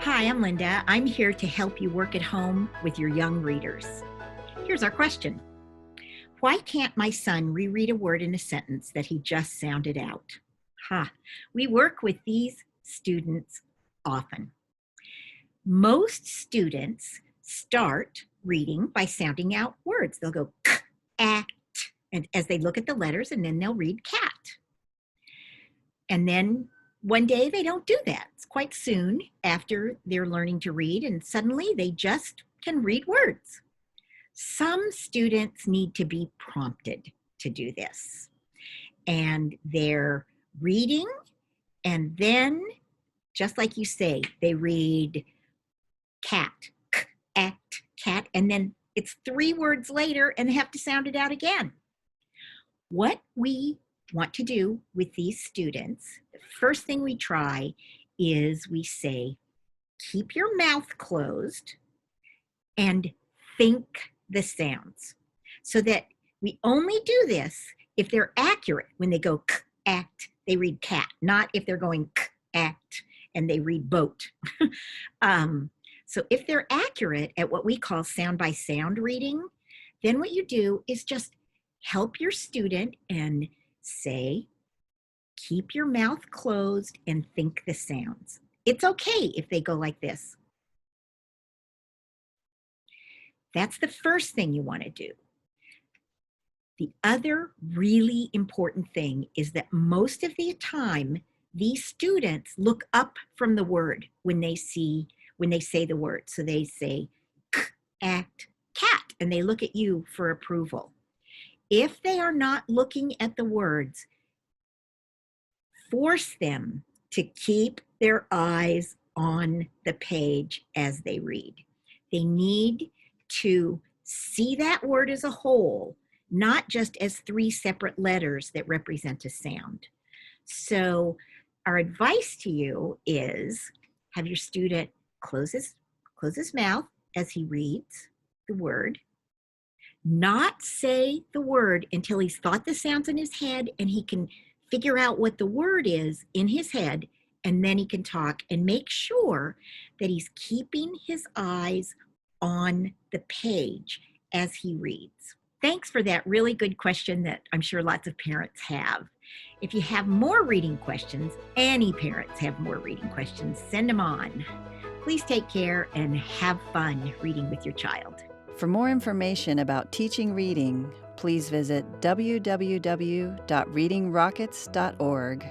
Hi, I'm Linda. I'm here to help you work at home with your young readers. Here's our question. Why can't my son reread a word in a sentence that he just sounded out? We work with these students often. Most students start reading by sounding out words. They'll go k, at, and as they look at the letters, and then they'll read cat. And then one day they don't do that. It's quite soon after they're learning to read, and suddenly they just can read words. Some students need to be prompted to do this. And they're reading, and then, just like you say, they read cat, k, act, cat, and then it's 3 words later and they have to sound it out again. What we want to do with these students, the first thing we try is we say, keep your mouth closed and think the sounds. So that we only do this if they're accurate. When they go k, act, they read cat, not if they're going k, act, and they read boat. So if they're accurate at what we call sound by sound reading, then what you do is just help your student and say, keep your mouth closed and think the sounds. It's okay if they go like this. That's the first thing you want to do. The other really important thing is that most of the time, these students look up from the word when they say the word. So they say, k, act, cat, and they look at you for approval. If they are not looking at the words, force them to keep their eyes on the page as they read. They need to see that word as a whole, not just as 3 separate letters that represent a sound. So our advice to you is have your student close his mouth as he reads the word, not say the word until he's thought the sounds in his head and he can figure out what the word is in his head, and then he can talk, and make sure that he's keeping his eyes on the page as he reads. Thanks for that really good question that I'm sure lots of parents have. If you have more reading questions, any parents have more reading questions, send them on. Please take care and have fun reading with your child. For more information about teaching reading, please visit www.readingrockets.org.